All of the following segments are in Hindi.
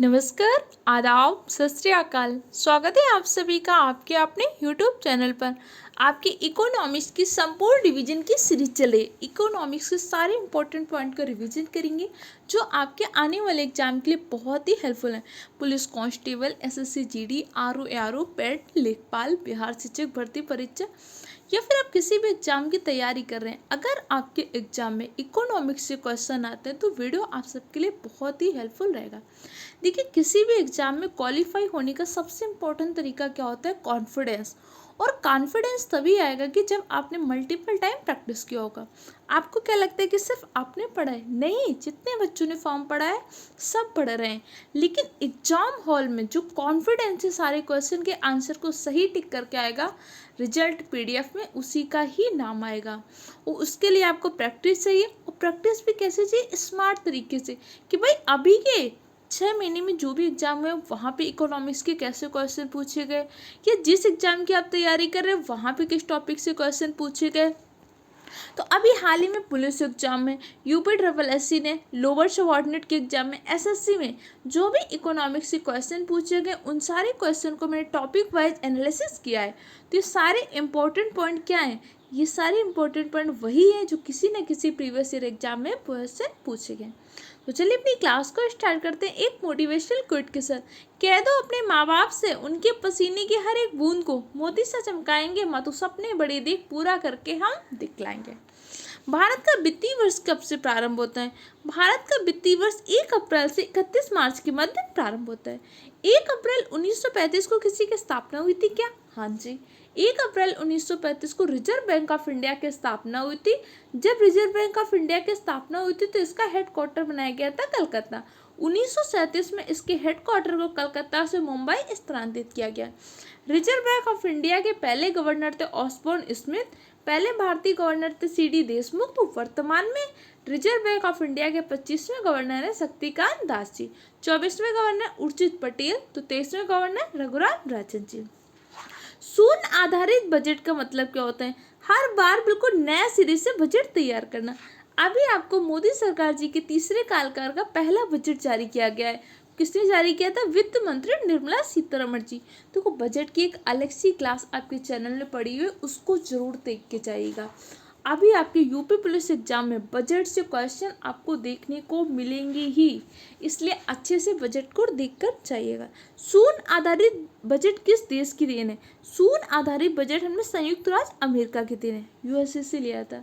नमस्कार, आदाब, सत श्री अकाल। स्वागत है आप सभी का आपके अपने YouTube चैनल पर। आपके इकोनॉमिक्स की संपूर्ण रिवीजन की सीरीज चल रही है। इकोनॉमिक्स के सारे इंपॉर्टेंट पॉइंट का रिवीजन करेंगे जो आपके आने वाले एग्जाम के लिए बहुत ही हेल्पफुल है। Police constable, SSC GD, RO ARO, पेट, लेखपाल, बिहार शिक्षक भर्ती परीक्षा या फिर आप किसी भी एग्जाम की तैयारी कर रहे हैं, अगर आपके एग्जाम में इकोनॉमिक्स से क्वेश्चन आते हैं तो वीडियो आप सबके लिए बहुत ही हेल्पफुल रहेगा। देखिए, किसी भी एग्जाम में क्वालिफाई होने का सबसे इम्पोर्टेंट तरीका क्या होता है? कॉन्फिडेंस। और कॉन्फिडेंस तभी आएगा कि जब आपने मल्टीपल टाइम प्रैक्टिस किया होगा। आपको क्या लगता है कि सिर्फ आपने पढ़ा है? नहीं, जितने बच्चों ने फॉर्म पढ़ा है सब पढ़ रहे हैं, लेकिन एग्जाम हॉल में जो कॉन्फिडेंस से सारे क्वेश्चन के आंसर को सही टिक करके आएगा, रिजल्ट PDF में उसी का ही नाम आएगा। और उसके लिए आपको प्रैक्टिस चाहिए, और प्रैक्टिस भी कैसे चाहिए? स्मार्ट तरीके से, कि भाई अभी के 6 महीने में जो भी एग्जाम है वहाँ पे इकोनॉमिक्स के कैसे क्वेश्चन पूछे गए, या जिस एग्जाम की आप तैयारी कर रहे हैं वहाँ पे किस टॉपिक से क्वेश्चन पूछे गए। तो अभी हाल ही में पुलिस एग्जाम में, UPSSC ने लोअर सबऑर्डिनेट के एग्जाम में, SSC में जो भी इकोनॉमिक्स के क्वेश्चन पूछे गए उन सारे क्वेश्चन को मैंने टॉपिक वाइज एनालिसिस किया है। तो ये सारे इंपॉर्टेंट पॉइंट क्या हैं? ये सारे इंपॉर्टेंट पॉइंट वही है जो किसी न किसी प्रीवियस ईयर एग्जाम में क्वेश्चन पूछे गए। तो चलिए अपनी क्लास को स्टार्ट करते हैं एक मोटिवेशनल कोट के साथ। कह दो अपने माँ बाप से, उनके पसीने की हर एक बूंद को मोती सा चमकाएंगे, मातु सपने बड़े देख, पूरा करके हम दिखलाएंगे। भारत का वित्तीय वर्ष कब से प्रारंभ होता है? भारत का वित्तीय वर्ष 1 अप्रैल से 31 मार्च के मध्य प्रारंभ होता है। 1 अप्रैल 1935 को किसी की स्थापना हुई थी क्या? हाँ जी, 1 अप्रैल 1935 को रिजर्व बैंक ऑफ इंडिया की स्थापना हुई थी। जब रिजर्व बैंक ऑफ इंडिया की स्थापना हुई थी तो इसका हेडक्वार्टर बनाया गया था कलकत्ता। 1937 में इसके हेडक्वार्टर को कलकत्ता से मुंबई स्थानांतरित किया गया। रिजर्व बैंक ऑफ इंडिया के पहले गवर्नर थे ऑसबोर्न स्मिथ, पहले भारतीय गवर्नर थे CD देशमुख। तो वर्तमान में रिजर्व बैंक ऑफ इंडिया के 25वें गवर्नर है शक्तिकांत दास जी, 24वें गवर्नर उर्जित पटेल, तो 23वें गवर्नर रघुराम राजन जी। शून्य आधारित बजट का मतलब क्या होता है? हर बार बिल्कुल नया सिरे से बजट तैयार करना। अभी आपको मोदी सरकार जी के तीसरे कार्यकाल का पहला बजट जारी किया गया है। किसने जारी किया था? वित्त मंत्री निर्मला सीतारमण जी। तो बजट की एक अलग सी क्लास आपके चैनल में पड़ी हुई है, उसको जरूर देख के जाइएगा। अभी आपके यूपी पुलिस एग्जाम में बजट से क्वेश्चन आपको देखने को मिलेंगे ही, इसलिए अच्छे से बजट को देखकर जाइएगा। शून्य आधारित बजट किस देश की देन है? शून्य आधारित बजट हमने संयुक्त राज्य अमेरिका की देन है, USA से लिया था।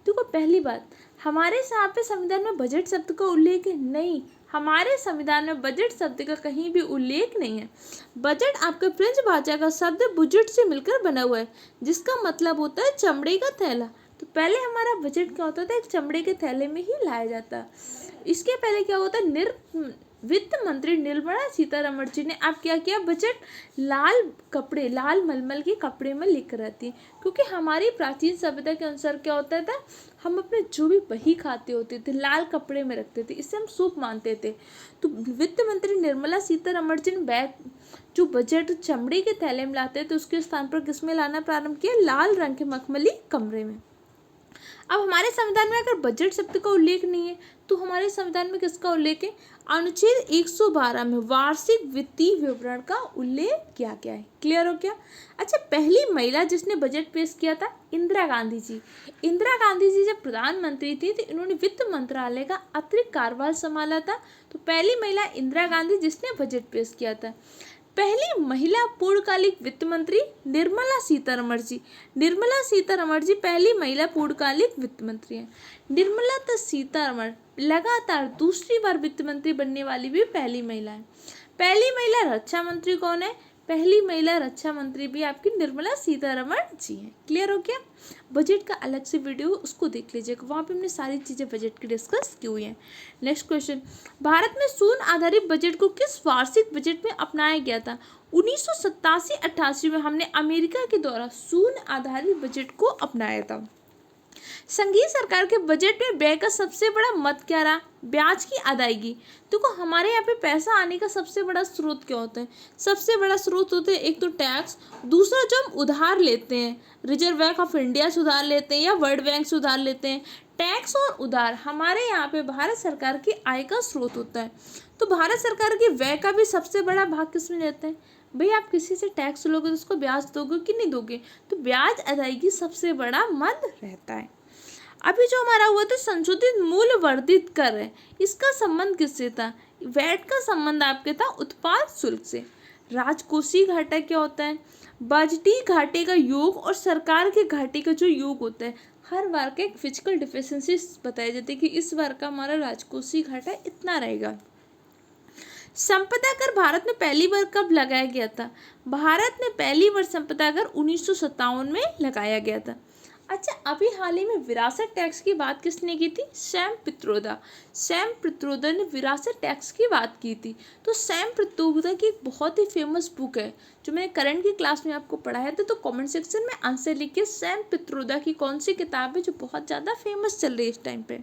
देखो, पहली बात, हमारे यहाँ पे संविधान में बजट शब्द का उल्लेख है? नहीं, हमारे संविधान में बजट शब्द का कहीं भी उल्लेख नहीं है। बजट आपके फ्रेंच भाषा का शब्द बुजेट से मिलकर बना हुआ है, जिसका मतलब होता है चमड़े का थैला। तो पहले हमारा बजट क्या होता था? एक चमड़े के थैले में ही लाया जाता। इसके पहले क्या होता? वित्त मंत्री निर्मला सीतारमण जी ने अब क्या किया? बजट लाल कपड़े, लाल मलमल के कपड़े में लिख रहती है, क्योंकि हमारी प्राचीन सभ्यता के अनुसार क्या होता था, हम अपने जो भी बही खाते होते थे लाल कपड़े में रखते थे, इससे हम शुभ मानते थे। तो वित्त मंत्री निर्मला सीतारमण जी ने जो बजट चमड़े के थैले में लाते थे उसके स्थान पर किसमें लाना प्रारंभ किया? लाल रंग के मखमली कमरे में। अब हमारे संविधान में अगर बजट शब्द का उल्लेख नहीं है तो हमारे संविधान में किसका उल्लेख है? अनुच्छेद 112 में वार्षिक वित्तीय विवरण का उल्लेख किया गया है। क्लियर हो गया? अच्छा, पहली महिला जिसने बजट पेश किया था इंदिरा गांधी जी। इंदिरा गांधी जी जब प्रधानमंत्री थी तो इन्होंने वित्त मंत्रालय का अतिरिक्त कार्यभार संभाला था। तो पहली महिला इंदिरा गांधी जिसने बजट पेश किया था। पहली महिला पूर्णकालिक वित्त मंत्री निर्मला सीतारमण जी। निर्मला सीतारमण जी पहली महिला पूर्णकालिक वित्त मंत्री हैं। निर्मला सीतारमण लगातार दूसरी बार वित्त मंत्री बनने वाली भी पहली महिला है। पहली महिला रक्षा मंत्री कौन है? पहली महिला रक्षा मंत्री भी आपकी निर्मला सीतारमण जी हैं। क्लियर हो गया? बजट का अलग से वीडियो उसको देख लीजिएगा, वहाँ पे हमने सारी चीज़ें बजट की डिस्कस की हुई हैं। नेक्स्ट क्वेश्चन, भारत में शून्य आधारित बजट को किस वार्षिक बजट में अपनाया गया था? 1987-88 में हमने अमेरिका के द्वारा शून्य आधारित बजट को अपनाया था। संघीय सरकार के बजट में व्यय का सबसे बड़ा मद क्या रहा? ब्याज की अदायगी। देखो, हमारे यहाँ पे पैसा आने का सबसे बड़ा स्रोत क्या होता है? सबसे बड़ा स्रोत होते हैं एक तो टैक्स, दूसरा जो हम उधार लेते हैं, रिजर्व बैंक ऑफ इंडिया से उधार लेते हैं या वर्ल्ड बैंक से उधार लेते हैं। टैक्स और उधार हमारे यहाँ पे भारत सरकार की आय का स्रोत होता है। तो भारत सरकार के व्यय का भी सबसे बड़ा भाग किसमें रहता है? भाई आप किसी से टैक्स लोगे तो उसको ब्याज दोगे कि नहीं दोगे? तो ब्याज अदायगी सबसे बड़ा मद रहता है। अभी जो हमारा हुआ तो संशोधित मूल्य वर्धित कर है, इसका संबंध किससे था? वैट का संबंध आपके था उत्पाद शुल्क से। राजकोषीय घाटा क्या होता है? बजटीय घाटे का योग और सरकार के घाटे का जो योग होता है, हर बार का एक फिजिकल डिफिशिएंसी बताया जाता है कि इस बार का हमारा राजकोषीय घाटा इतना रहेगा। संपदा कर भारत में पहली बार कब लगाया गया था? भारत में पहली बार संपदा कर 1957 में लगाया गया था। अच्छा, अभी हाल ही में विरासत टैक्स की बात किसने की थी? सैम पित्रोदा। सैम पित्रोदा ने विरासत टैक्स की बात की थी। तो सैम पित्रोदा की एक बहुत ही फेमस बुक है जो मैंने करंट की क्लास में आपको पढ़ाया था। तो कमेंट सेक्शन में आंसर लिखिए, सैम पित्रोदा की कौन सी किताब है जो बहुत ज़्यादा फेमस चल रही है इस टाइम पे।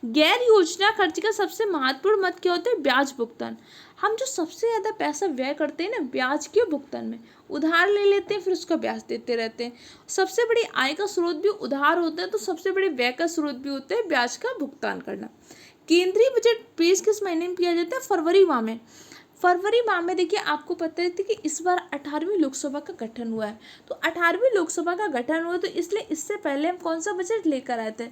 गैर योजना खर्च का सबसे महत्वपूर्ण मद क्या होता है? ब्याज भुगतान। हम जो सबसे ज़्यादा पैसा व्यय करते हैं ना ब्याज के भुगतान में, उधार ले लेते हैं फिर उसका ब्याज देते रहते हैं। सबसे बड़ी आय का स्रोत भी उधार होता है, तो सबसे बड़े व्यय का स्रोत भी होता है ब्याज का भुगतान करना। केंद्रीय बजट पेश किस महीने में किया जाता है? फरवरी माह में। फरवरी माह में देखिए आपको पता है कि इस बार 18वीं लोकसभा का गठन हुआ है। तो 18वीं लोकसभा का गठन हुआ तो इसलिए इससे पहले हम कौन सा बजट लेकर आए थे?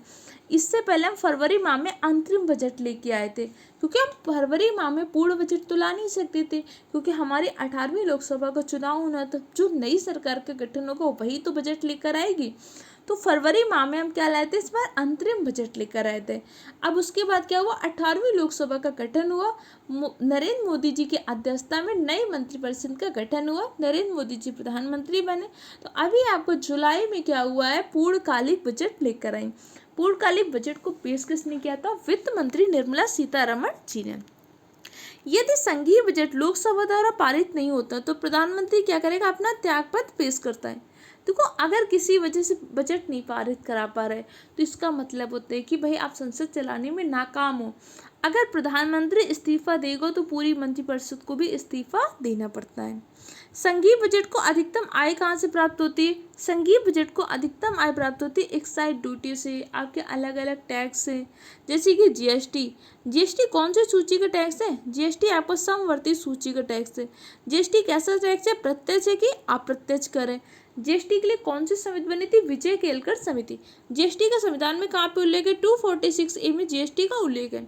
इससे पहले हम फरवरी माह में अंतरिम बजट लेके आए थे, क्योंकि हम फरवरी माह में पूर्ण बजट तो ला नहीं सकते थे, क्योंकि हमारी 18वीं लोकसभा का चुनाव होना था। जो नई सरकार का गठन होगा वही तो बजट लेकर आएगी। तो फरवरी माह में हम क्या लाए थे? इस बार अंतरिम बजट लेकर आए थे। अब उसके बाद क्या हुआ? 18वीं लोकसभा का गठन हुआ, नरेंद्र मोदी जी की अध्यक्षता में नई मंत्रिपरिषद का गठन हुआ, नरेंद्र मोदी जी प्रधानमंत्री बने। तो अभी आपको जुलाई में क्या हुआ है? पूर्णकालिक बजट लेकर आई। पूर्णकालिक बजट को पेश किसने किया था? वित्त मंत्री निर्मला सीतारमण जी ने। यदि संघीय बजट लोकसभा द्वारा पारित नहीं होता तो प्रधानमंत्री क्या करेगा? अपना त्यागपत्र पेश करता है। देखो, अगर किसी वजह से बजट नहीं पारित करा पा रहे तो इसका मतलब होता है कि भाई आप संसद चलाने में नाकाम हो। अगर प्रधानमंत्री इस्तीफा देगा तो पूरी मंत्रिपरिषद को भी इस्तीफा देना पड़ता है। संघीय बजट को अधिकतम आय कहाँ से प्राप्त होती है? संघीय बजट को अधिकतम आय प्राप्त होती है एक्साइज ड्यूटी से, आपके अलग अलग टैक्स से, जैसे कि जीएसटी। जीएसटी कौन सी सूची का टैक्स है? जीएसटी आपको समवर्ती सूची का टैक्स है। जीएसटी कैसा टैक्स है? प्रत्यक्ष है कि अप्रत्यक्ष कर है। जीएसटी के लिए कौन सी समिति बनी थी? विजय केलकर समिति। जीएसटी का संविधान में कहाँ पे उल्लेख है? 246A में जीएसटी का उल्लेख है।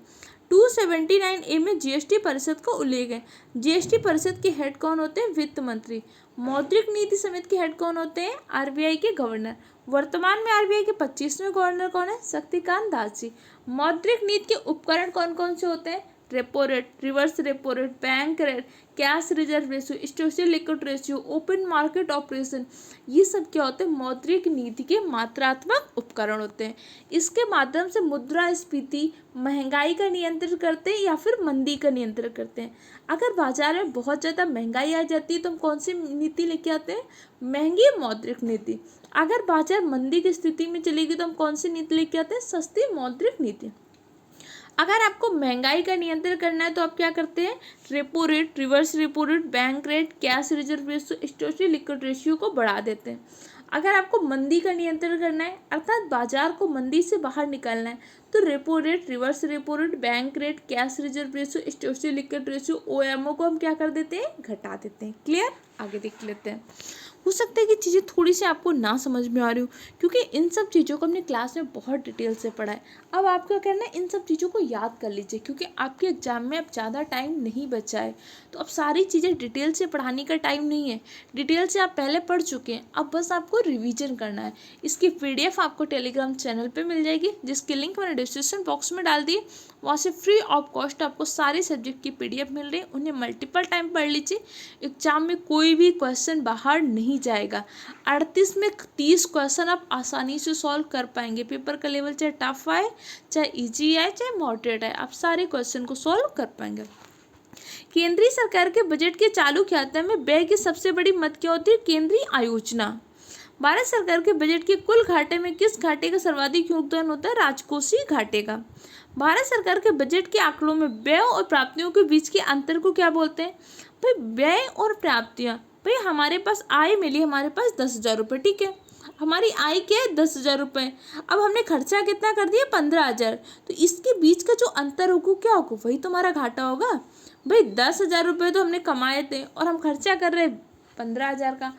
279A में जीएसटी परिषद का उल्लेख है। जीएसटी परिषद के हेड कौन होते हैं? वित्त मंत्री। मौद्रिक नीति समिति के हेड कौन होते हैं? आरबीआई के गवर्नर। वर्तमान में आरबीआई के 25वें गवर्नर कौन है? शक्तिकांत दास जी। मौद्रिक नीति के उपकरण कौन कौन से होते हैं? Repo rate, reverse repo rate, bank rate, cash reserve ratio, stochastic liquid ratio, open market operation, ये सब क्या होते हैं? मौद्रिक नीति के मात्रात्मक उपकरण होते हैं। इसके माध्यम से मुद्रास्फीति, महंगाई का नियंत्रण करते हैं या फिर मंदी का नियंत्रण करते हैं। अगर बाजार में बहुत ज़्यादा महंगाई आ जाती है तो हम कौन सी नीति लेके आते हैं? महंगी मौद्रिक नीति। अगर बाजार मंदी की स्थिति में चलेगी तो हम कौन सी नीति लेके आते हैं? सस्ती मौद्रिक नीति। अगर आपको महंगाई का नियंत्रण करना है तो आप क्या करते हैं? Repo rate, reverse repo rate, bank rate, cash reserve ratio, stochastic liquid ratio को बढ़ा देते हैं। अगर आपको मंदी का नियंत्रण करना है, अर्थात बाजार को मंदी से बाहर निकालना है, तो repo rate, reverse repo rate, bank rate, cash reserve ratio, stochastic liquid ratio, OMO को हम क्या कर देते हैं? घटा देते हैं। क्लियर? आगे देख लेते हैं। हो सकता है कि चीज़ें थोड़ी सी आपको ना समझ में आ रही हो, क्योंकि इन सब चीज़ों को हमने क्लास में बहुत डिटेल से पढ़ा है। अब आपको क्या करना है? इन सब चीज़ों को याद कर लीजिए, क्योंकि आपके एग्जाम में अब ज़्यादा टाइम नहीं बचा है। तो अब सारी चीज़ें डिटेल से पढ़ाने का टाइम नहीं है। डिटेल से आप पहले पढ़ चुके हैं, अब बस आपको रिविजन करना है। इसकी PDF आपको टेलीग्राम चैनल पर मिल जाएगी, जिसकी लिंक मैंने डिस्क्रिप्शन बॉक्स में डाल दी। वहाँ से फ्री ऑफ कॉस्ट आपको सारे सब्जेक्ट की PDF मिल रही है। उन्हें मल्टीपल टाइम पढ़ लीजिए। एग्जाम में कोई भी क्वेश्चन बाहर नहीं जाएगा। 38 में 30 क्वेश्चन आप आसानी से सॉल्व कर पाएंगे। पेपर का लेवल चाहे टफ आए, चाहे इजी आए, चाहे मॉडरेट आए, आप सारे क्वेश्चन को सॉल्व कर पाएंगे। केंद्रीय सरकार के बजट के चालू खाते में व्यय की सबसे बड़ी मद क्या होती है? केंद्रीय आयोजना। भारत सरकार के बजट के कुल घाटे में किस घाटे का सर्वाधिक योगदान होता है? राजकोषीय घाटे का। भारत सरकार के बजट के आंकड़ों में व्यय और प्राप्तियों के बीच के अंतर को क्या बोलते हैं? भाई व्यय और प्राप्तियां, भाई हमारे पास आय मिली, हमारे पास 10,000 रुपये, ठीक है, हमारी आय क्या है? 10,000 रुपये। अब हमने खर्चा कितना कर दिया? 15,000। तो इसके बीच का जो अंतर होगा क्या होगा? वही तुम्हारा घाटा होगा। भाई 10,000 रुपये तो हमने कमाए थे और हम खर्चा कर रहे 15,000 का।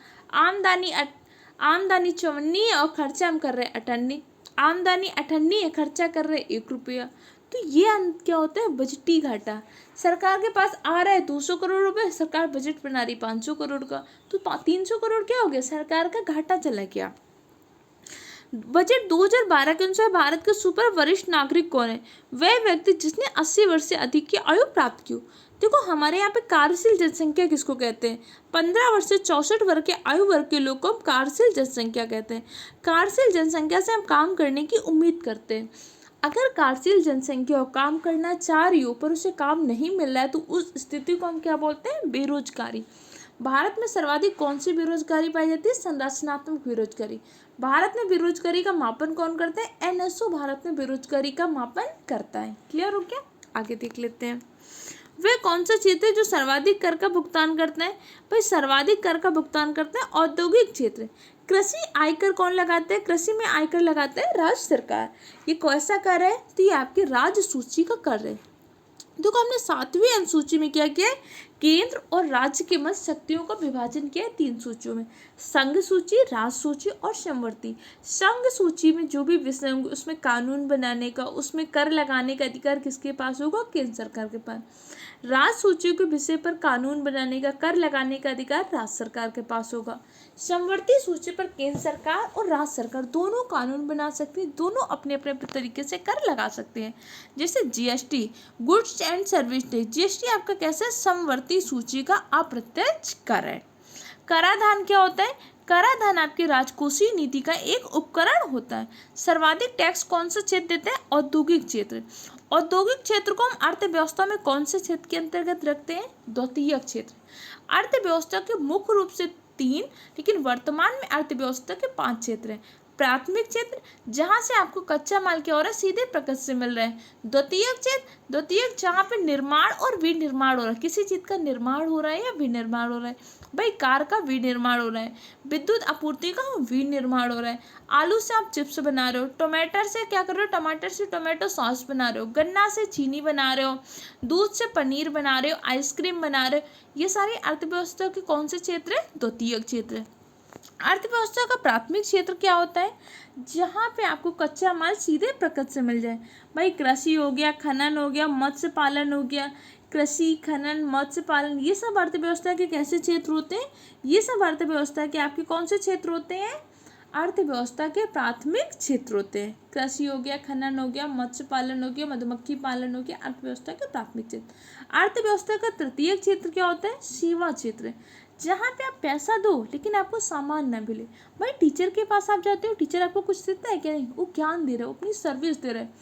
आमदनी 54 और खर्चा हम कर रहे 58। आमदनी 58 है, खर्चा कर रहे 1 रुपया। तो ये क्या होता है? बजटी घाटा। सरकार के पास आ रहा है 200 करोड़ रुपए, सरकार बजट बना रही 500 करोड़ का, तो 300 करोड़ क्या हो गया? सरकार का घाटा चला गया। बजट 2012 के अनुसार भारत के सुपर वरिष्ठ नागरिक कौन है? वह व्यक्ति जिसने 80 वर्ष से अधिक की आयु प्राप्त की। देखो हमारे यहाँ पे कार्यशील जनसंख्या किसको कहते हैं? 15 वर्ष से 64 वर्ष के आयु वर्ग के लोग को हम कार्यशील जनसंख्या कहते हैं। कार्यशील जनसंख्या से हम काम करने की उम्मीद करते हैं। अगर कार्यशील जनसंख्या काम करना चाह रही हो पर उसे काम नहीं मिल रहा है तो उस स्थिति को हम क्या बोलते हैं? बेरोजगारी। भारत में सर्वाधिक कौन सी बेरोजगारी पाई जाती है? संरचनात्मक बेरोजगारी। भारत में बेरोजगारी का मापन कौन करता है? एनएसओ भारत में बेरोजगारी का मापन करता है। क्लियर हो गया? आगे देख लेते हैं। वह कौन सा क्षेत्र है जो सर्वाधिक कर का भुगतान करता है? भाई सर्वाधिक कर का भुगतान करता है औद्योगिक क्षेत्र। कृषि आयकर कौन लगाता है? कृषि में आयकर लगाता है राज्य सरकार। ये कैसा कर है? तो ये आपके राज्य सूची का कर है। देखो हमने 7वीं अनुसूची में क्या किया है? केंद्र और राज्य के मध्य शक्तियों का विभाजन किया है 3 सूचियों में, संघ सूची, राज्य सूची और समवर्ती। संघ सूची में जो भी विषय होंगे उसमें कानून बनाने का, उसमें कर लगाने का अधिकार किसके पास होगा? केंद्र सरकार के पास। राज्य सूची के विषय पर कानून बनाने का, कर लगाने का अधिकार राज्य सरकार के पास होगा। समवर्ती सूची पर केंद्र सरकार और राज्य सरकार दोनों कानून बना सकते हैं, दोनों अपने अपने तरीके से कर लगा सकते हैं। जैसे GST, goods and service tax. GST आपका कैसा है? समवर्ती सूची का अप्रत्यक्ष कर है। कराधान क्या होता है? कराधान आपके राजकोषीय नीति का एक उपकरण होता है। सर्वाधिक टैक्स कौन सा क्षेत्र देता है? औद्योगिक क्षेत्र। औद्योगिक क्षेत्र को हम अर्थव्यवस्था में कौन से क्षेत्र के अंतर्गत रखते हैं? द्वितीयक क्षेत्र। अर्थव्यवस्था के मुख्य रूप से 3, लेकिन वर्तमान में अर्थव्यवस्था के 5 क्षेत्र हैं। प्राथमिक क्षेत्र, जहां से आपको कच्चा माल क्या हो रहा है? सीधे प्रकृति से मिल रहा है। द्वितीयक क्षेत्र, द्वितीयक जहां पे निर्माण और विनिर्माण हो रहा है, किसी चीज का निर्माण हो रहा है या विनिर्माण हो रहा है। भाई कार का विनिर्माण हो रहा है, विद्युत आपूर्ति का विनिर्माण हो रहा है। आलू से आप चिप्स बना रहे हो, टमाटर से क्या कर रहे हो? टमाटर से टोमेटो सॉस बना रहे हो, गन्ना से चीनी बना रहे हो, दूध से पनीर बना रहे हो, आइसक्रीम बना रहे हो। ये सारी अर्थव्यवस्था के कौन से क्षेत्र है? द्वितीयक क्षेत्र है। अर्थव्यवस्था का प्राथमिक क्षेत्र क्या होता है? जहाँ पे आपको कच्चा माल सीधे प्रकृति से मिल जाए। भाई कृषि हो गया, खनन हो गया, मत्स्य पालन हो गया। कृषि, खनन, मत्स्य पालन, ये सब अर्थव्यवस्था के कैसे क्षेत्र होते हैं? ये सब अर्थव्यवस्था के आपके कौन से क्षेत्र होते हैं? अर्थव्यवस्था के प्राथमिक क्षेत्र होते हैं। कृषि हो गया, खनन हो गया, मत्स्य पालन हो गया, मधुमक्खी पालन हो गया, अर्थव्यवस्था के प्राथमिक क्षेत्र। अर्थव्यवस्था का तृतीयक क्षेत्र क्या होता है? सेवा क्षेत्र, जहाँ पे आप पैसा दो लेकिन आपको सामान ना मिले। भाई टीचर के पास आप जाते हो, टीचर आपको कुछ देता है क्या? नहीं, वो ज्ञान दे रहा है, अपनी सर्विस दे रहा है।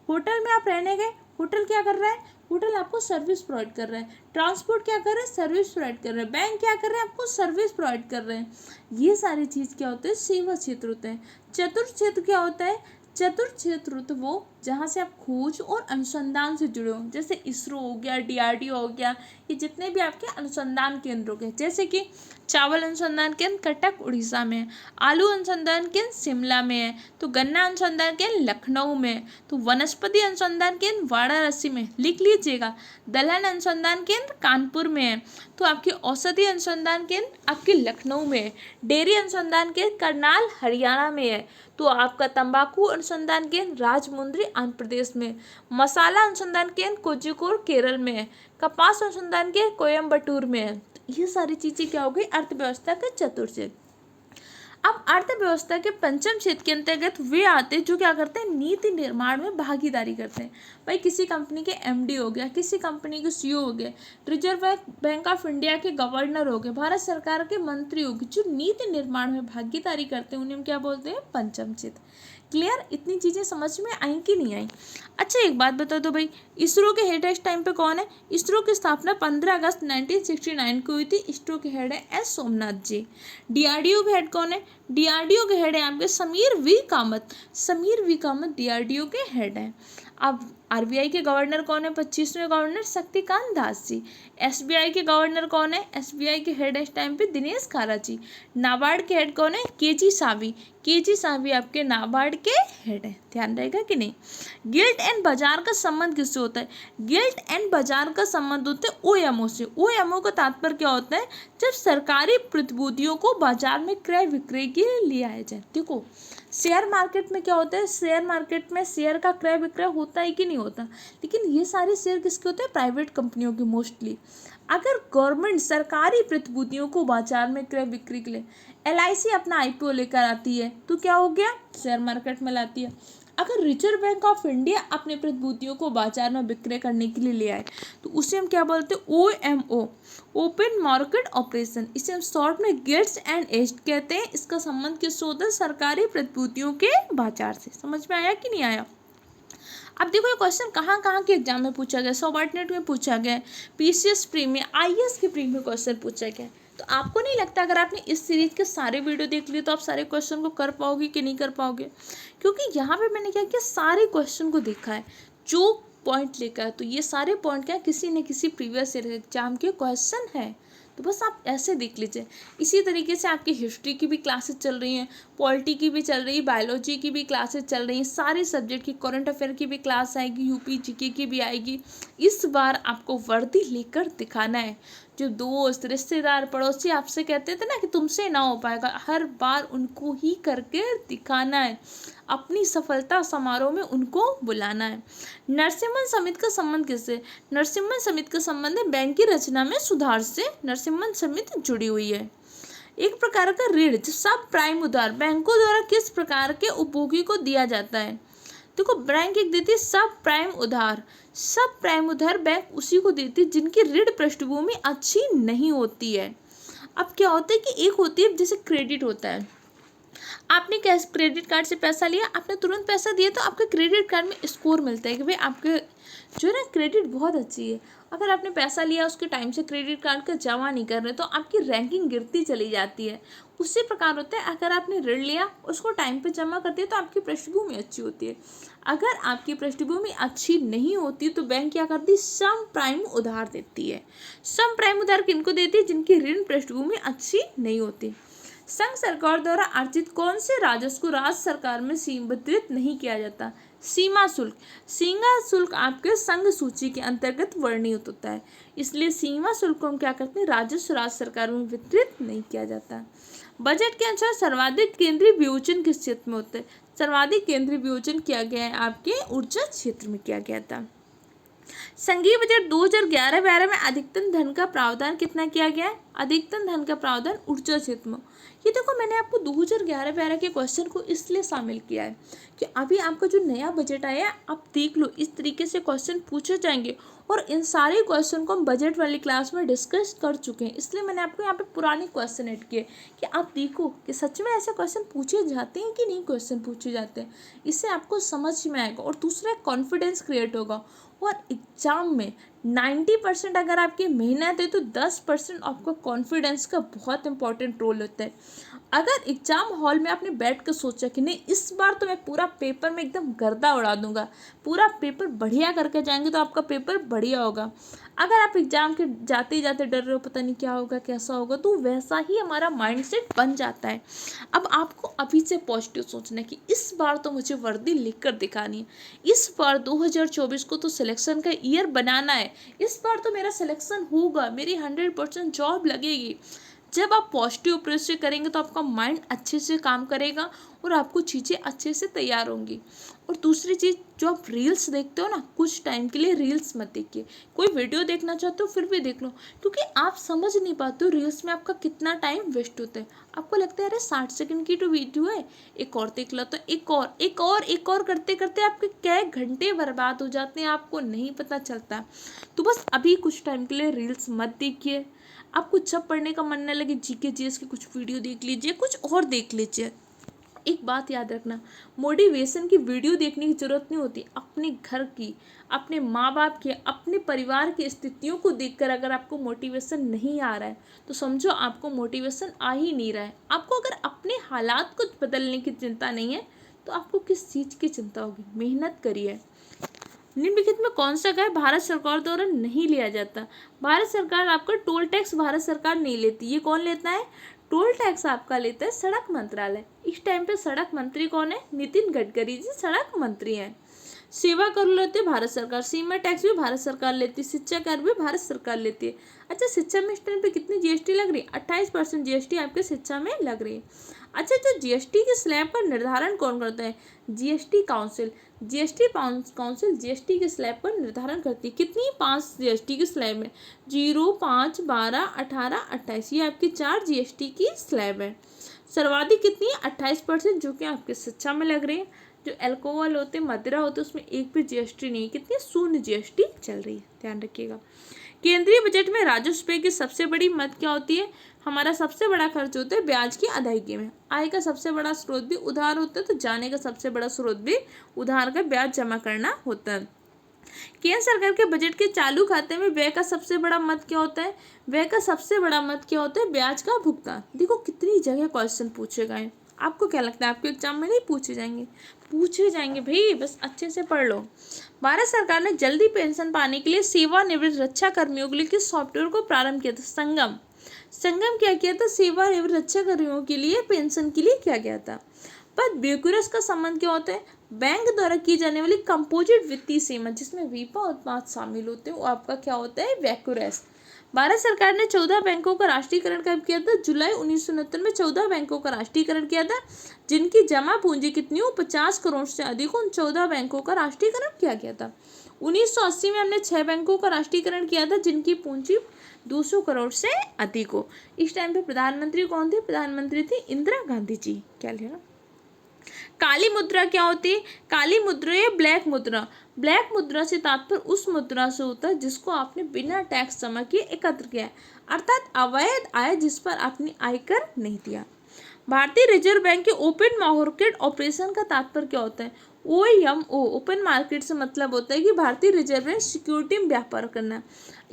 होटल में आप रहने गए, होटल क्या कर रहा है? होटल आपको सर्विस प्रोवाइड कर रहा है। ट्रांसपोर्ट क्या कर रहा है? सर्विस प्रोवाइड कर रहा है। बैंक क्या कर रहे हैं? आपको सर्विस प्रोवाइड कर रहे हैं। ये सारी चीज़ क्या होते हैं? सेवा क्षेत्र होते हैं। चतुर्थ क्षेत्र क्या होता है? चतुर्थ क्षेत्र तो वो जहाँ से आप खोज और अनुसंधान से जुड़े हो, जैसे इसरो हो गया, डीआरडीओ हो गया, ये जितने भी आपके अनुसंधान केंद्र हो गए। जैसे कि चावल अनुसंधान केंद्र कटक उड़ीसा में है, आलू अनुसंधान केंद्र शिमला में है, तो गन्ना अनुसंधान केंद्र लखनऊ में है, तो वनस्पति अनुसंधान केंद्र वाराणसी में, लिख लीजिएगा। दलहन अनुसंधान केंद्र कानपुर में है, तो आपके औषधि अनुसंधान केंद्र आपके लखनऊ में है। डेयरी अनुसंधान केंद्र करनाल हरियाणा में है, तो आपका तंबाकू अनुसंधान केंद्र राजमुंद्री आंध्र प्रदेश में। मसाला अनुसंधान केंद्र कोझिकोड केरल में है। कपास अनुसंधान केंद्र कोयम्बटूर में है। ये सारी चीजें क्या हो गई? अर्थव्यवस्था के चतुर्थ क्षेत्र। अब अर्थव्यवस्था के पंचम क्षेत्र के अंतर्गत वे आते हैं जो क्या करते हैं? नीति निर्माण में भागीदारी करते हैं। भाई किसी कंपनी के एमडी हो गया, किसी कंपनी के सीईओ हो गए, रिजर्व बैंक ऑफ इंडिया के गवर्नर हो गए, भारत सरकार के मंत्री हो गए, जो नीति निर्माण में भागीदारी करते हैं उन्हें हम क्या बोलते हैं? पंचम क्षेत्र। क्लियर? इतनी चीज़ें समझ में आई कि नहीं आई? अच्छा एक बात बता दो भाई, इसरो के हेड इस टाइम पे कौन है? इसरो की स्थापना 15 अगस्त 1969 को हुई थी। इसरो के हेड है एस सोमनाथ जी। डीआरडीओ के हेड कौन है? डीआरडीओ के हेड है आपके Sameer V Kamat. Sameer V Kamat DRDO के हेड हैं। अब आरबीआई के गवर्नर कौन है? 25वें गवर्नर शक्तिकांत दास जी। एसबीआई के गवर्नर कौन है? एसबीआई के हेड इस टाइम पे दिनेश खारा जी। नाबार्ड के हेड कौन है? केजी सावी। केजी सावी आपके नाबार्ड के हेड है, ध्यान रहेगा कि नहीं। गिल्ट एंड बाजार का संबंध किससे होता है? गिल्ट एंड बाजार का संबंध होता है ओएमओ से। ओएमओ का तात्पर्य क्या होता है? जब सरकारी प्रतिभूतियों को बाजार में क्रय विक्रय के लिए आया जाए। देखो शेयर मार्केट में क्या होता है? शेयर मार्केट में शेयर का क्रय विक्रय होता है कि नहीं होता? लेकिन ये सारे शेयर किसके होते हैं? प्राइवेट कंपनियों के मोस्टली। अगर गवर्नमेंट सरकारी प्रतिभूतियों को बाजार में क्रय बिक्री के लिए एलआईसी अपना आईपीओ लेकर आती है तो क्या हो गया? शेयर मार्केट में लाती है। अगर रिजर्व बैंक ऑफ इंडिया अपने प्रतिभूतियों को बाजार में विक्रय करने के लिए ले आए तो उसे हम क्या बोलते हैं? OMO, open market operation. इसे हम शॉर्ट में गिल्ट्स एंड एज कहते हैं। इसका संबंध किससे होता है? सरकारी प्रतिभूतियों के बाजार से। समझ में आया कि नहीं आया? अब देखो ये क्वेश्चन कहाँ कहाँ के एग्जाम में पूछा गया। सबऑर्डिनेट में पूछा गया, पीसीएस प्री में, आईएएस के प्री में क्वेश्चन पूछा गया। तो आपको नहीं लगता अगर आपने इस सीरीज के सारे वीडियो देख लिए तो आप सारे क्वेश्चन को कर पाओगे कि नहीं कर पाओगे? क्योंकि यहाँ पे मैंने क्या किया, सारे क्वेश्चन को देखा है, जो पॉइंट लेकर है, तो ये सारे पॉइंट क्या किसी न किसी प्रीवियस ईयर एग्जाम के क्वेश्चन है। तो बस आप ऐसे देख लीजिए। इसी तरीके से आपकी हिस्ट्री की भी क्लासेस चल रही हैं, पॉलिटी की भी चल रही है, बायोलॉजी की भी क्लासेस चल रही हैं, सारे सब्जेक्ट की, करंट अफेयर की भी क्लास आएगी, यूपी जीके की भी आएगी। इस बार आपको वर्दी लेकर दिखाना है। जो दोस्त रिश्तेदार पड़ोसी आपसे कहते थे ना कि तुमसे ना हो पाएगा, हर बार उनको ही करके दिखाना है। अपनी सफलता समारोह में उनको बुलाना है। नरसिम्हन समिति का संबंध किससे? नरसिम्हन समिति का संबंध है बैंक की रचना में सुधार से नरसिम्हन समिति जुड़ी हुई है। एक प्रकार का ऋण सब प्राइम उधार बैंकों द्वारा किस प्रकार के उपभोगी को दिया जाता है? देखो बैंक एक देती है सब प्राइम उधार। सब प्राइम उधार बैंक उसी को देती है जिनकी ऋण पृष्ठभूमि अच्छी नहीं होती है। अब क्या होता है कि एक होती है जैसे क्रेडिट होता है, आपने कैश क्रेडिट कार्ड से पैसा लिया, आपने तुरंत पैसा दिया तो आपके क्रेडिट कार्ड में स्कोर मिलता है कि भाई आपके जो है ना क्रेडिट बहुत अच्छी है। अगर आपने पैसा लिया उसके टाइम से क्रेडिट कार्ड का जमा नहीं कर रहे तो आपकी रैंकिंग गिरती चली जाती है। उसी प्रकार होता है अगर आपने ऋण लिया उसको टाइम पे जमा कर दिया तो आपकी पृष्ठभूमि अच्छी होती है। अगर आपकी पृष्ठभूमि अच्छी नहीं होती तो बैंक क्या करती है? सम प्राइम उधार देती है। सम प्राइम उधार किनको देती है? जिनकी ऋण पृष्ठभूमि अच्छी नहीं होती। संघ सरकार द्वारा अर्जित कौन से राजस्व को राज्य सरकार में सीमाबद्ध नहीं किया जाता? सीमा शुल्क। सीमा शुल्क आपके संघ सूची के अंतर्गत वर्णित होता है, इसलिए सीमा शुल्क को हम क्या करते हैं? राजस्व राज्य सरकार में वितरित नहीं किया जाता। बजट के अनुसार सर्वाधिक केंद्रीय वियोजन किस क्षेत्र में होता है? सर्वाधिक केंद्रीय वियोजन किया गया है आपके ऊर्जा क्षेत्र में किया गया था। संघीय बजट 2011-12 में अधिकतम धन का प्रावधान कितना किया गया है? अधिकतम धन का प्रावधान ऊर्जा क्षेत्र में। ये देखो मैंने आपको 2011-12 के क्वेश्चन को इसलिए शामिल किया है कि अभी आपका जो नया बजट आया है आप देख लो, इस तरीके से क्वेश्चन पूछे जाएंगे और इन सारे क्वेश्चन को हम बजट वाली क्लास में डिस्कस कर चुके हैं। इसलिए मैंने आपको यहाँ पे पुराने क्वेश्चन ऐड किए कि आप देखो कि सच में ऐसे क्वेश्चन पूछे जाते हैं कि नहीं क्वेश्चन पूछे जाते हैं। इससे आपको समझ में आएगा और दूसरा कॉन्फिडेंस क्रिएट होगा। और एग्जाम में 90% अगर आपकी मेहनत है तो 10% आपका कॉन्फिडेंस का बहुत इंपॉर्टेंट रोल होता है। अगर एग्जाम हॉल में आपने बैठ कर सोचा कि नहीं इस बार तो मैं पूरा पेपर में एकदम गर्दा उड़ा दूंगा, पूरा पेपर बढ़िया करके जाएंगे तो आपका पेपर बढ़िया होगा। अगर आप एग्जाम के जाते ही जाते डर रहे हो पता नहीं क्या होगा कैसा होगा, तो वैसा ही हमारा माइंडसेट बन जाता है। अब आपको अभी से पॉजिटिव सोचना है कि इस बार तो मुझे वर्दी लिखकर दिखानी है, इस बार 2024 को तो सिलेक्शन का ईयर बनाना है, इस बार तो मेरा सिलेक्शन होगा, मेरी 100% जॉब लगेगी। जब आप पॉजिटिव अप्रोच से करेंगे तो आपका माइंड अच्छे से काम करेगा और आपको चीज़ें अच्छे से तैयार होंगी। और दूसरी चीज़, जो आप रील्स देखते हो ना, कुछ टाइम के लिए रील्स मत देखिए। कोई वीडियो देखना चाहते हो फिर भी देख लो, क्योंकि आप समझ नहीं पाते हो रील्स में आपका कितना टाइम वेस्ट होता है। आपको लगता है अरे 60 सेकंड की तो वीडियो है, एक और देख लो, तो एक और करते करते आपके क्या घंटे बर्बाद हो जाते हैं, आपको नहीं पता चलता। तो बस अभी कुछ टाइम के लिए रील्स मत देखिए। आपको जब पढ़ने का मन न लगे जीके जीएस की कुछ वीडियो देख लीजिए, कुछ और देख लीजिए। एक बात याद रखना, मोटिवेशन की वीडियो देखने की ज़रूरत नहीं होती। अपने घर की, अपने माँ बाप की, अपने परिवार की स्थितियों को देखकर अगर आपको मोटिवेशन नहीं आ रहा है तो समझो आपको मोटिवेशन आ ही नहीं रहा है। आपको अगर अपने हालात को बदलने की चिंता नहीं है तो आपको किस चीज़ की चिंता होगी? मेहनत करिए। निम्नलिखित में कौन सा कर भारत सरकार द्वारा नहीं लिया जाता? भारत सरकार आपका टोल टैक्स भारत सरकार नहीं लेती। ये कौन लेता है? टोल टैक्स आपका लेता है सड़क मंत्रालय। इस टाइम पे सड़क मंत्री कौन है? नितिन गडकरी जी सड़क मंत्री हैं। सेवा कर लेती है भारत सरकार, सीमा टैक्स भी भारत सरकार लेती है, शिक्षा कर भी भारत सरकार लेती है। अच्छा, शिक्षा में इस टाइम पे कितनी जीएसटी लग रही है? 28% जीएसटी आपके शिक्षा में लग रही है। अच्छा, जो जीएसटी के स्लैब का निर्धारण कौन करता है? GST council. GST council GST के स्लैब का निर्धारण करती है। कितनी? 5 जीएसटी के स्लैब है, 0, 5, 12, 18, 28। ये आपकी 4 जीएसटी की स्लैब है। सर्वाधिक कितनी है? 28%, जो कि आपके शिक्षा में लग रही है। जो अल्कोहल होते, मदिरा होते, उसमें एक भी जीएसटी नहीं, कितनी? 0 जीएसटी चल रही है, ध्यान रखिएगा। केंद्रीय बजट में राजस्व की सबसे बड़ी मद क्या होती है? हमारा सबसे बड़ा खर्च होता है ब्याज की अदायगी में। आय का सबसे बड़ा स्रोत भी उधार होता है, तो जाने का सबसे बड़ा स्रोत भी उधार का ब्याज जमा करना होता है। केंद्र सरकार के बजट के चालू खाते में व्यय का सबसे बड़ा मद क्या होता है? व्यय का सबसे बड़ा मद क्या होता है? ब्याज का भुगतान। देखो कितनी जगह क्वेश्चन पूछे गए। आपको क्या लगता है आपके एग्जाम में नहीं पूछे जाएंगे? पूछे जाएंगे भाई, बस अच्छे से पढ़ लो। भारत सरकार ने जल्दी पेंशन पाने के लिए सेवानिवृत्त रक्षा कर्मियों के लिए किस सॉफ्टवेयर को प्रारंभ किया था? संगम। संगम क्या किया था? सेवानिवृत्त रक्षा कर्मियों के लिए पेंशन के लिए क्या किया था? पर ब्यूरोक्रेसी का संबंध क्या होता है? बैंक द्वारा की जाने वाली कंपोजिट वित्तीय सेवा, जिसमें वीपा उत्पाद शामिल होते हैं, वो आपका क्या होता है? वैक्यूरेस। भारत सरकार ने 14 बैंकों का राष्ट्रीयकरण कब किया था? जुलाई 1969 में 14 बैंकों का राष्ट्रीयकरण किया था, जिनकी जमा पूंजी कितनी हो? 50 करोड़ से अधिक। उन 14 बैंकों का राष्ट्रीयकरण किया गया था। 1980 में हमने 6 बैंकों का राष्ट्रीयकरण किया था, जिनकी पूंजी 200 करोड़ से अधिक हो। इस टाइम पे प्रधानमंत्री कौन थे? प्रधानमंत्री थी इंदिरा गांधी जी। क्या लिखा? काली मुद्रा क्या होती है? काली मुद्रा या ब्लैक मुद्रा। ब्लैक मुद्रा से तात्पर्य उस मुद्रा से होता है जिसको आपने बिना टैक्स जमा किए एकत्र किया है, अर्थात अवैध आय जिस पर आपने आयकर नहीं दिया। भारतीय रिजर्व बैंक के ओपन मार्केट ऑपरेशन का तात्पर्य क्या होता है? OMO ओपन मार्केट से मतलब होता है कि भारतीय रिजर्व बैंक सिक्योरिटी में व्यापार करना,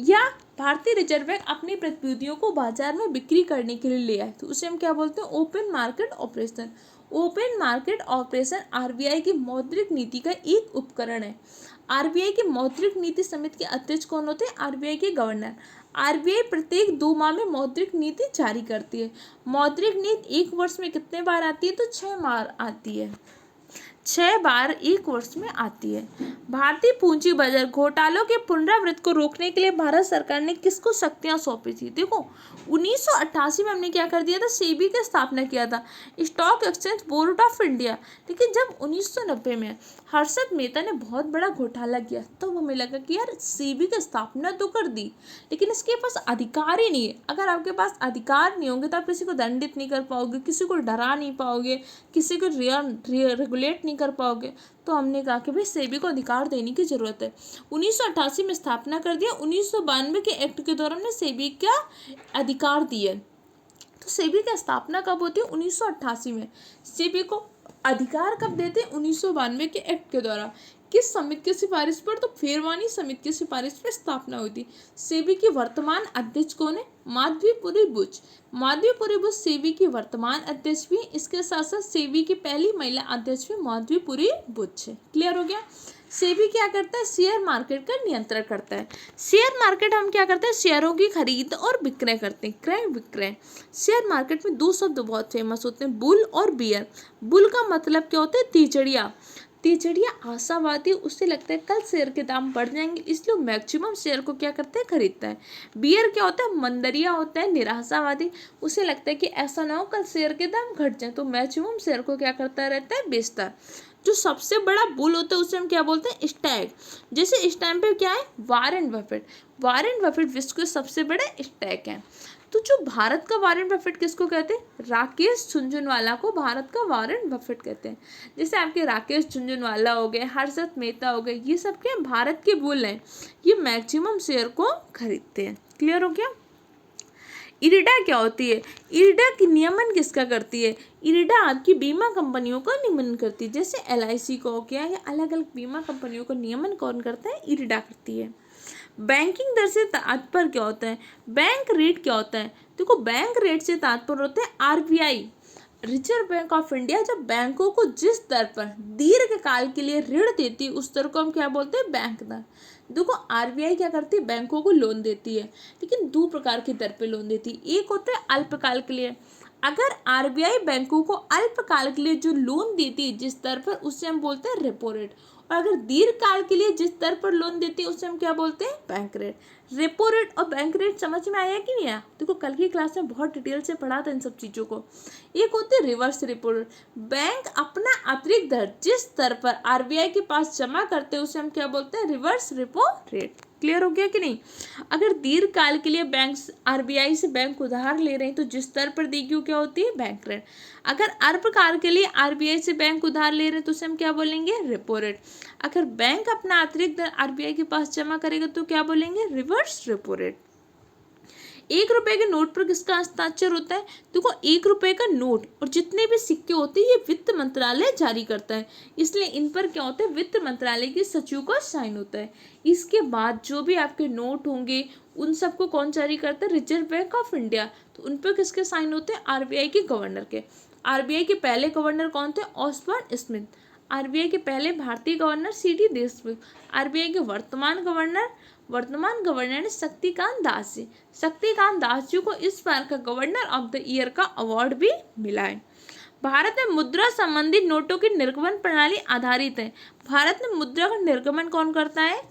या भारतीय रिजर्व बैंक अपनी प्रतिभूतियों को बाजार में बिक्री करने के लिए ले आए, तो उसे हम क्या बोलते हैं? Open market operation. Open market operation RBI की मौद्रिक नीति का एक उपकरण है। आरबीआई की मौद्रिक नीति समिति के अध्यक्ष कौन होते हैं? आरबीआई के गवर्नर। आरबीआई प्रत्येक 2 माह में मौद्रिक नीति जारी करती है। मौद्रिक नीति एक वर्ष में कितने बार आती है? तो 6 बार आती है। 6 बार एक वर्ष में आती है। भारतीय पूंजी बाजार घोटालों के पुनरावृत्ति को रोकने के लिए भारत सरकार ने किसको शक्तियां सौंपी थी? देखो 1988 में हमने क्या कर दिया था? सेबी की स्थापना किया था, stock exchange board of India. लेकिन जब 1990 में हर्षद मेहता ने बहुत बड़ा घोटाला किया, तो हमें लगा कि यार सेबी की स्थापना तो कर दी, लेकिन इसके पास अधिकार ही नहीं है। अगर आपके पास अधिकार नहीं होंगे तो आप किसी को दंडित नहीं कर पाओगे, किसी को डरा नहीं पाओगे, किसी को रेगुलेट नहीं कर पाओगे। तो हमने कहा कि भाई सेबी को अधिकार देने की जरूरत है। 1988 में स्थापना कर दिया। 1992 के एक्ट के द्वारा हमने सेबी का अधिकार दिए। तो सेबी की स्थापना कब होती है? 1988 में। सेबी को अधिकार कब देते? 1992 के एक्ट के द्वारा। किस समिति की सिफारिश पर? तो फेरवानी समिति की सिफारिश पर स्थापना हुई थी। सेबी की वर्तमान अध्यक्ष कौन है? माधवीपुरी बुच। माधवीपुरी बुच सेबी की वर्तमान अध्यक्ष भी, इसके साथ साथ सेबी की पहली महिला अध्यक्ष भी माधवीपुरी बुच है। क्लियर हो गया? सेबी क्या करता है? शेयर मार्केट का नियंत्रण करता है। शेयर मार्केट हम क्या करते हैं? शेयरों की खरीद और विक्रय करते हैं, क्रय विक्रय। शेयर मार्केट में 2 शब्द बहुत फेमस होते हैं, बुल और बियर। बुल का मतलब क्या होता है? तीजड़िया। तीजड़िया आशावादी, उससे लगता है कल शेयर के दाम बढ़ जाएंगे, इसलिए मैक्सिमम शेयर को क्या करते हैं? खरीदता है। बियर क्या होता है? मंदरिया होता है, निराशावादी, उसे लगता है कि ऐसा ना हो कल शेयर के दाम घट जाए, तो मैक्सिमम शेयर को क्या करता रहता है? बेचता है। जो सबसे बड़ा बुल होता है उसे हम क्या बोलते हैं? स्टैग। जैसे इस टाइम पे क्या है? Warren Buffett. वॉरेन बफेट विश्व के सबसे बड़े स्टैग हैं। तो जो भारत का वॉरेन बफेट किसको कहते हैं? राकेश झुनझुनवाला को भारत का वॉरेन बफेट कहते हैं। जैसे आपके राकेश झुनझुनवाला हो गए, हर्षद मेहता हो गए, ये सब क्या भारत के बुल हैं, ये मैक्सिमम शेयर को खरीदते हैं। क्लियर हो गया? इरिडा क्या होती है? इरिडा की नियमन किसका करती है? इरिडा आपकी बीमा कंपनियों का नियमन करती है। जैसे LIC को हो गया, या अलग अलग बीमा कंपनियों का नियमन कौन करता है? इरिडा करती है। बैंकिंग दर से तात्पर्य क्या होता है? बैंक रेट क्या होता है? देखो बैंक रेट से तात्पर्य होता है RBI। Reserve bank of India जब बैंकों को जिस दर पर दीर्घकाल के लिए ऋण देती है उस दर को हम क्या बोलते हैं, बैंक दर। देखो आरबीआई क्या करती है, बैंकों को लोन देती है, लेकिन दो प्रकार की दर पे लोन देती है। एक होता है अल्पकाल के लिए। अगर आरबीआई बैंकों को अल्पकाल के लिए जो लोन देती है जिस दर पर, उससे हम बोलते हैं रेपो रेट। और अगर दीर्घकाल के लिए जिस दर पर लोन देती है उससे हम क्या बोलते हैं, बैंक रेट। रेपो रेट और बैंक रेट समझ में आया कि नहीं आया? देखो कल की क्लास में बहुत डिटेल से पढ़ा था इन सब चीज़ों को। एक होती है रिवर्स रेपो रेट। बैंक अपना अतिरिक्त दर जिस दर पर आरबीआई के पास जमा करते हैं उसे हम क्या बोलते हैं, रिवर्स रेपो रेट। क्लियर हो गया कि नहीं? अगर दीर्घकाल के लिए बैंक आरबीआई से बैंक उधार ले रहे हैं तो जिस दर पर देगी वो क्या होती है, बैंक रेट। अगर अल्पकाल के लिए आरबीआई से बैंक उधार ले रहे हैं तो उसे हम क्या बोलेंगे, रेपो रेट। अगर बैंक अपना अतिरिक्त दर आरबीआई के पास जमा करेगा तो क्या बोलेंगे, रिवर्स रेपो रेट। 1 रुपए के नोट पर किसका हस्ताक्षर होता है? देखो 1 रुपए का नोट और जितने भी सिक्के होते हैं ये वित्त मंत्रालय जारी करता है, इसलिए इन पर क्या होता है, वित्त मंत्रालय के सचिव का साइन होता है। इसके बाद जो भी आपके नोट होंगे उन सबको कौन जारी करता है, रिजर्व बैंक ऑफ इंडिया। तो उन पर किसके साइन होते हैं, आरबीआई के गवर्नर के। आरबीआई के पहले गवर्नर कौन थे, ऑस्बर्न स्मिथ। आरबीआई के पहले भारतीय गवर्नर सीडी देशमुख। आरबीआई के वर्तमान गवर्नर शक्तिकांत दास जी। शक्तिकांत दास जी को इस बार का गवर्नर ऑफ द ईयर का अवार्ड भी मिला है। भारत में मुद्रा संबंधी नोटों की निर्गमन प्रणाली आधारित है। भारत में मुद्रा का निर्गमन कौन करता है,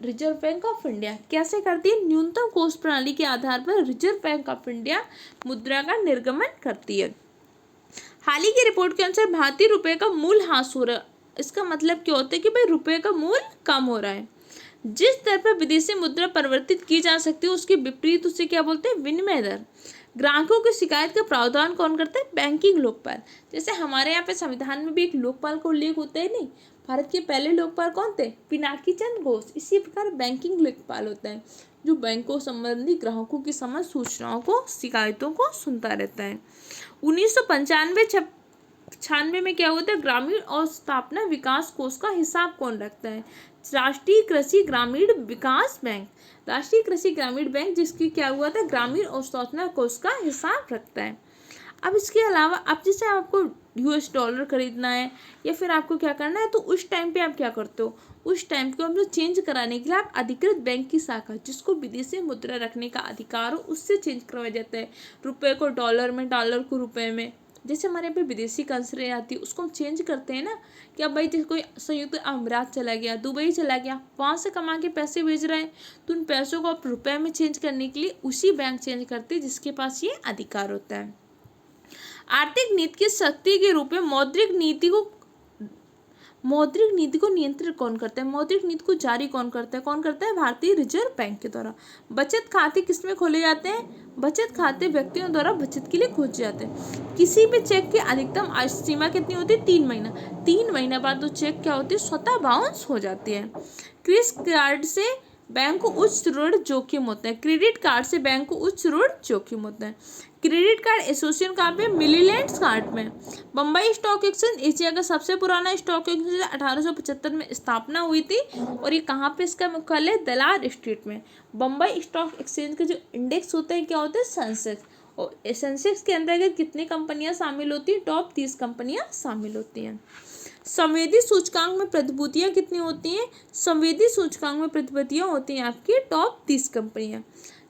रिजर्व बैंक ऑफ इंडिया। कैसे करती है, न्यूनतम कोष प्रणाली के आधार पर रिजर्व बैंक ऑफ इंडिया मुद्रा का निर्गमन करती है। हाल ही की रिपोर्ट के अनुसार भारतीय रुपए का मूल्य ह्रास हो रहा है। इसका मतलब क्या होता है कि भाई रुपए का मूल्य कम हो रहा है। जिस दर पर विदेशी मुद्रा परिवर्तित की जा सकती है उसके विपरीत उसे क्या बोलते हैं, विनिमय दर। ग्राहकों की शिकायत का प्रावधान कौन करता है, बैंकिंग लोकपाल। जैसे हमारे यहाँ पे संविधान में भी एक लोकपाल का उल्लेख होता है नहीं, भारत के पहले लोकपाल कौन थे, पिनाकी चंद्र घोष। इसी प्रकार बैंकिंग लोकपाल होता है जो बैंकों संबंधी ग्राहकों की समस्त सूचनाओं को, शिकायतों को सुनता रहता है। 1995 में क्या होता है, ग्रामीण और स्थापना विकास कोष का हिसाब कौन रखता है, राष्ट्रीय कृषि ग्रामीण विकास बैंक। राष्ट्रीय कृषि ग्रामीण बैंक जिसकी क्या हुआ था, ग्रामीण और स्थापना कोष का हिसाब रखता है। अब इसके अलावा अब जैसे आपको यूएस डॉलर खरीदना है या फिर आपको क्या करना है तो उस टाइम पे आप क्या करते हो, उस टाइम को हम चेंज कराने के लिए आप अधिकृत बैंक की शाखा जिसको विदेशी मुद्रा रखने का अधिकार हो उससे चेंज करवाया जाता है। रुपए को डॉलर में, डॉलर को रुपए में। जैसे हमारे यहाँ पे विदेशी करेंसी आती है उसको हम चेंज करते हैं ना, कि अब भाई जैसे कोई संयुक्त अमीरात चला गया, दुबई चला गया, वहाँ से कमा के पैसे भेज रहे हैं तो उन पैसों को आप रुपए में चेंज करने के लिए उसी बैंक चेंज करते हैं जिसके पास ये अधिकार होता है। आर्थिक नीति की शक्ति के रूप में मौद्रिक नीति को नियंत्रित कौन करता है, मौद्रिक नीति को जारी कौन करता है, भारतीय रिजर्व बैंक के द्वारा। बचत खाते किसमें खोले जाते हैं, बचत खाते व्यक्तियों द्वारा बचत के लिए खोले जाते हैं। किसी भी चेक की अधिकतम आयु सीमा कितनी होती है, 3 महीना। 3 महीने बाद वो चेक क्या होती है, स्वतः बाउंस हो जाती है। क्रेडिट कार्ड से बैंक को उच्च ऋण जोखिम होता है, क्रेडिट कार्ड से बैंक को उच्च ऋण जोखिम होता है। क्रेडिट कार्ड एसोसिएशन कहाँ पे, मिलीलैंड कार्ड में। बम्बई स्टॉक एक्सचेंज एशिया का सबसे पुराना स्टॉक एक्सचेंज 1875 में स्थापना हुई थी और ये कहाँ पे इसका मुख्यालय, दलाल स्ट्रीट में। बम्बई स्टॉक एक्सचेंज का जो इंडेक्स होता है क्या होता है, सेंसेक्स। और सेंसेक्स के अंतर्गत कितनी कंपनियां शामिल होती हैं, टॉप 30 कंपनियां शामिल होती हैं। संवेदी सूचकांक में प्रतिभूतियां कितनी होती हैं, संवेदी सूचकांक में प्रतिभूतियां होती हैं आपकी टॉप 30 कंपनियां।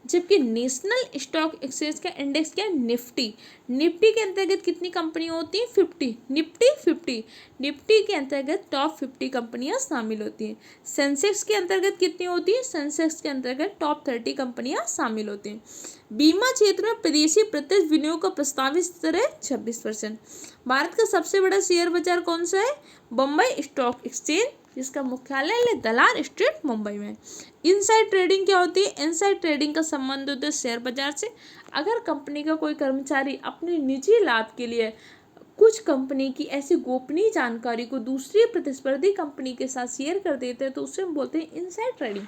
जबकि नेशनल स्टॉक एक्सचेंज का इंडेक्स क्या है, निफ्टी। निफ्टी के अंतर्गत कितनी कंपनियां होती हैं, 50। निफ्टी 50, निफ्टी के अंतर्गत टॉप 50 कंपनियां शामिल होती हैं। सेंसेक्स के अंतर्गत कितनी होती है, सेंसेक्स के अंतर्गत टॉप 30 कंपनियां शामिल होती हैं। बीमा क्षेत्र में विदेशी प्रत्यक्ष विनियोग का प्रस्तावित स्तर है 26%। भारत का सबसे बड़ा शेयर बाजार कौन सा है, बम्बई स्टॉक एक्सचेंज जिसका मुख्यालय है दलाल स्ट्रीट मुंबई में। इनसाइड ट्रेडिंग क्या होती है, इनसाइड ट्रेडिंग का संबंध होता है शेयर बाजार से। अगर कंपनी का कोई कर्मचारी अपने निजी लाभ के लिए कुछ कंपनी की ऐसी गोपनीय जानकारी को दूसरी प्रतिस्पर्धी कंपनी के साथ शेयर कर देते हैं तो उसे हम बोलते हैं इनसाइड ट्रेडिंग।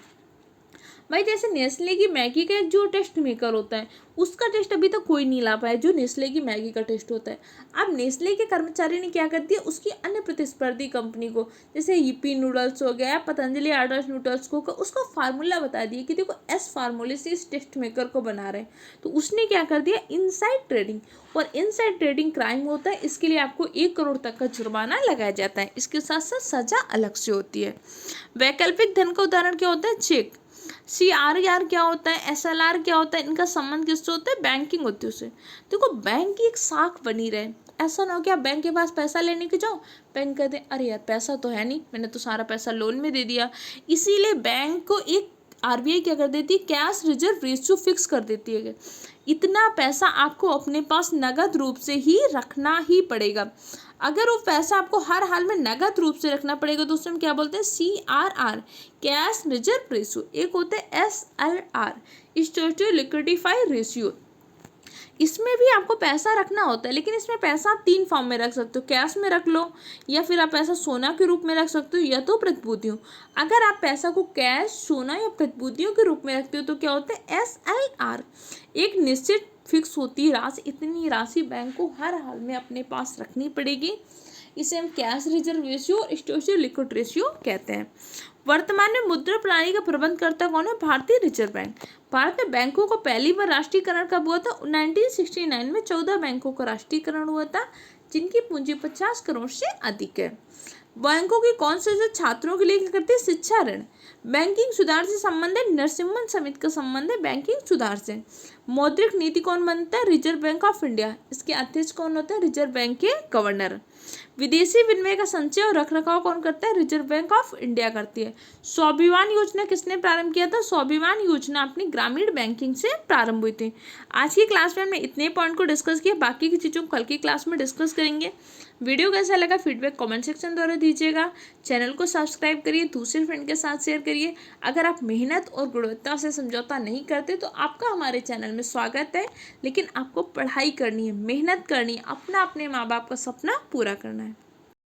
भाई जैसे नेस्ले की मैगी का एक जो टेस्ट मेकर होता है उसका टेस्ट अभी तक कोई नहीं ला पाया जो नेस्ले की मैगी का टेस्ट होता है। अब नेस्ले के कर्मचारी ने क्या कर दिया, उसकी अन्य प्रतिस्पर्धी कंपनी को, जैसे यिप्पी नूडल्स हो गया, पतंजलि आदर्श नूडल्स को, उसका फार्मूला बता दिया कि देखो एस फार्मूले से इस टेस्ट मेकर को बना रहे हैं। तो उसने क्या कर दिया, इनसाइड ट्रेडिंग, और इनसाइड ट्रेडिंग क्राइम होता है, इसके लिए आपको 1 करोड़ तक का जुर्माना लगाया जाता है। इसके साथ साथ सजा अलग से होती है। वैकल्पिक धन का उदाहरण क्या होता है, चेक। CRR क्या होता है, SLR क्या होता है, इनका संबंध किससे होता है, बैंकिंग होती है उससे। देखो बैंक की एक शाख बनी रहे, ऐसा ना हो कि आप बैंक के पास पैसा लेने के जाओ, बैंक कहते हैं अरे यार पैसा तो है नहीं, मैंने तो सारा पैसा लोन में दे दिया। इसीलिए बैंक को एक RBI क्या कर देती है, कैश रिजर्व रेशियो फिक्स कर देती है, इतना पैसा आपको अपने पास नगद रूप से ही रखना ही पड़ेगा। अगर वो पैसा आपको हर हाल में नगद रूप से रखना पड़ेगा तो उसमें क्या बोलते हैं, CRR, कैश रिजर्व रेशियो। एक होता है SLR, स्टैट्यूटरी लिक्विडिटी रेशियो। इसमें भी आपको पैसा रखना होता है, लेकिन इसमें पैसा आप 3 फॉर्म में रख सकते हो, कैश में रख लो, या फिर आप पैसा सोना के रूप में रख सकते हो, या तो प्रतिभूतियों। अगर आप पैसा को कैश, सोना या प्रतिभूतियों के रूप में रखते हो तो क्या होता है, SLR, एक निश्चित फिक्स होती राशि, इतनी राशि बैंक को हर हाल में अपने पास रखनी पड़ेगी। इसे हम कैश रिजर्व रेशियो और स्टैट्यूटरी लिक्विड रेशियो कहते हैं। वर्तमान में मुद्रा प्रणाली का प्रबंधकर्ता कौन है, भारतीय रिजर्व बैंक। भारत में बैंकों को पहली बार राष्ट्रीयकरण कब हुआ था, 1969 में 14 बैंकों का राष्ट्रीयकरण हुआ था जिनकी पूंजी 50 करोड़ से अधिक है। बैंकों की कौन से छात्रों के लिए क्या करती है, शिक्षा ऋण। बैंकिंग सुधार से संबंध है, नरसिम्हन समिति का संबंध है बैंकिंग सुधार से। मौद्रिक नीति कौन बनता है, रिजर्व बैंक ऑफ इंडिया। इसके अध्यक्ष कौन होता है, रिजर्व बैंक के गवर्नर। विदेशी विनिमय का संचय और रखरखाव कौन करता है, रिजर्व बैंक ऑफ इंडिया करती है। स्वाभिमान योजना किसने प्रारंभ किया था, स्वाभिमान योजना अपनी ग्रामीण बैंकिंग से प्रारंभ हुई थी। आज की क्लास में हमने इतने पॉइंट को डिस्कस किया, बाकी की चीज़ों को कल की क्लास में डिस्कस करेंगे। वीडियो कैसा लगा फीडबैक कमेंट सेक्शन द्वारा दीजिएगा। चैनल को सब्सक्राइब करिए, दूसरे फ्रेंड के साथ शेयर करिए। अगर आप मेहनत और गुणवत्ता से समझौता नहीं करते तो आपका हमारे चैनल में स्वागत है, लेकिन आपको पढ़ाई करनी है, मेहनत करनी है, अपने माँ बाप का सपना पूरा करना है।